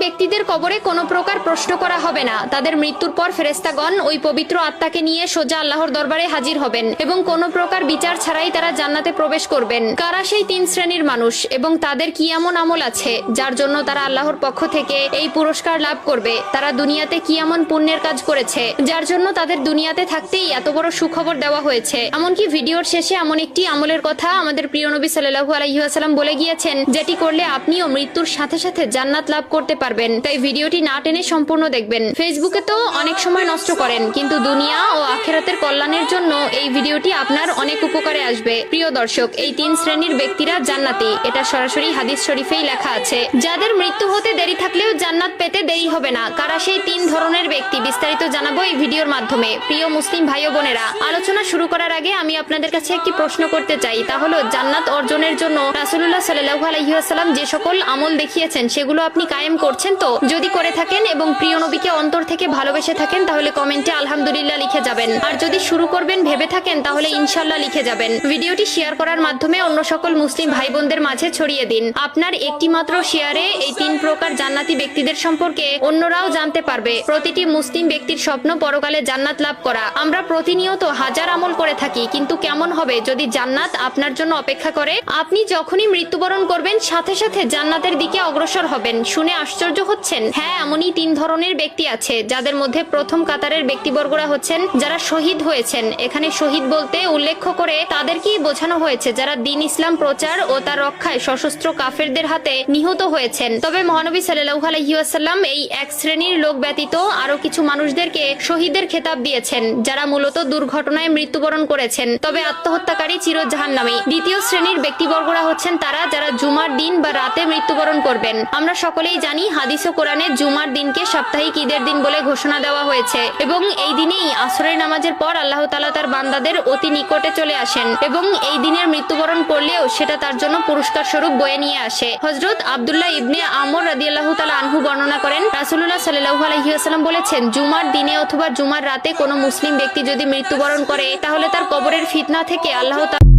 ব্যক্তিদের কবরে কোনো প্রকার প্রশ্ন করা হবে না। তাদের মৃত্যুর পর ফেরেশতাগণ ওই পবিত্র আত্মাকে নিয়ে সোজা আল্লাহর দরবারে হাজির হবেন এবং কোনো প্রকার বিচার ছাড়াই তারা জান্নাতে প্রবেশ করবেন। কারা সেই 3 শ্রেণীর মানুষ এবং তাদের কি এমন আমল আছে যার জন্য তারা আল্লাহর পক্ষ থেকে এই পুরস্কার লাভ করবে? তারা দুনিয়াতে কি এমন পুণ্যের কাজ করেছে যার জন্য তাদের দুনিয়াতে থাকতেই এত বড় সুখবর দেওয়া হয়েছে? এমনকি ভিডিওর শেষে এমন একটি আমলের কথা আমাদের প্রিয় নবী সাল্লাল্লাহু আলাইহি ওয়াসাল্লাম বলে গিয়েছেন, যেটি করলে আপনিও মৃত্যুর সাথে সাথে জান্নাত লাভ করতে পারবেন। তাই ভিডিওটি না টেনে সম্পূর্ণ দেখবেন। ফেসবুকে তো অনেক সময় নষ্ট করেন, কিন্তু দুনিয়া ও আখিরাতের কল্যাণের জন্য এই ভিডিওটি আপনার অনেক উপকারে আসবে। প্রিয় দর্শক, এই 3 শ্রেণীর ব্যক্তিরা জান্নাতি, এটা সরাসরি হাদিস শরীফেই লেখা আছে। যাদের মৃত্যু হতে দেরি থাকলেও জান্নাত পেতে দেরি হবে না। কারা সেই 3 ধরনের ব্যক্তি বিস্তারিত জানাবো এই ভিডিওর মাধ্যমে। প্রিয় মুসলিম ভাই ও বোনেরা, আলোচনা শুরু করার আগে আমি আপনাদের কাছে একটি প্রশ্ন করতে চাই, তা হলো জান্নাত অর্জনের জন্য রাসূলুল্লাহ সাল্লাল্লাহু আলাইহি ওয়াসাল্লাম যে সকল আমল দেখিয়েছেন সেগুলো আপনি কায়েম করছেন তো? যদি করে থাকেন এবং প্রিয় নবীকে অন্তর থেকে ভালোবেসে থাকেন তাহলে কমেন্টে আলহামদুলিল্লাহ লিখে যাবেন। আর যদি শুরু করবেন ভেবে থাকেন তাহলে ইনশাআল্লাহ লিখে যাবেন। ভিডিওটি শেয়ার করার মাধ্যমে অন্য সকল মুসলিম ভাই বোনদের মাঝে ছড়িয়ে দিন। আপনার একটি মাত্র শেয়ারে এই 3 প্রকার জান্নাতি ব্যক্তিদের সম্পর্কে অন্যরাও জানতে পারবে। প্রতিটি মুসলিম ব্যক্তির স্বপ্ন পরকালে জান্নাত লাভ করা। আমরা প্রতিনিয়ত হাজার আমল করে থাকি, কিন্তু কেমন হবে যদি জান্নাত আপনার জন্য অপেক্ষা করে? আপনি যখনই মৃত্যুবরণ করবেন সাথে সাথে জান্নাতের দিকে অগ্রসর হবেন। শুনে আশ্চর্য হচ্ছেন? হ্যাঁ, এমনই 3 ধরনের ব্যক্তি আছে, যাদের মধ্যে প্রথম কাতারের ব্যক্তিবর্গরা হচ্ছেন যারা শহীদ হয়েছেন। এখানে শহীদ বলতে উল্লেখ করে তাদেরকেই বোঝানো হয়েছে যারা দ্বীন ইসলাম প্রচার ও তার রক্ষায় সশস্ত্র কাফেরদের হাতে নিহত হয়েছেন। তবে মহানবী সাল্লাল্লাহু আলাইহি ওয়াসাল্লাম এই এক শ্রেণীর লোক ব্যতীত আরো কিছু মানুষদেরকে শহীদের খেতাব দিয়েছেন, যারা মূলত দুর্ঘটনায় মৃত্যুবরণ করেছেন, তবে আত্মহত্যাকারী চির জাহান্নামী। দ্বিতীয় শ্রেণীর ব্যক্তিবর্গরা হচ্ছেন তারা যারা জুমার দিন বা রাতে মৃত্যুবরণ করবেন। আমরা সকলেই জানি হাদিস ও কোরআনে জুমার দিনকে সাপ্তাহিক ঈদের দিন বলে ঘোষণা দেওয়া হয়েছে এবং এই দিনেই আসরের নামাজের পর আল্লাহ তাআলা তার বান্দাদের অতি নিকটে চলে আসেন এবং এই দিনের মৃত্যুবরণ করলেও সেটা তার জন্য পুরস্কার স্বরূপ বয়ে নিয়ে আসে। হযরত আব্দুল্লাহ ইবনে আমর রাদিয়াল্লাহু তাআলা আনহু বর্ণনা করেন, রাসূলুল্লাহ সাল্লাল্লাহু আলাইহি ওয়াসাল্লাম বলেছেন, জুমার দিনে অথবা জুমার রাতে কোনো মুসলিম ব্যক্তি যদি মৃত্যুবরণ করে তাহলে তার কবরের ফিতনা থেকে আল্লাহ তাআলা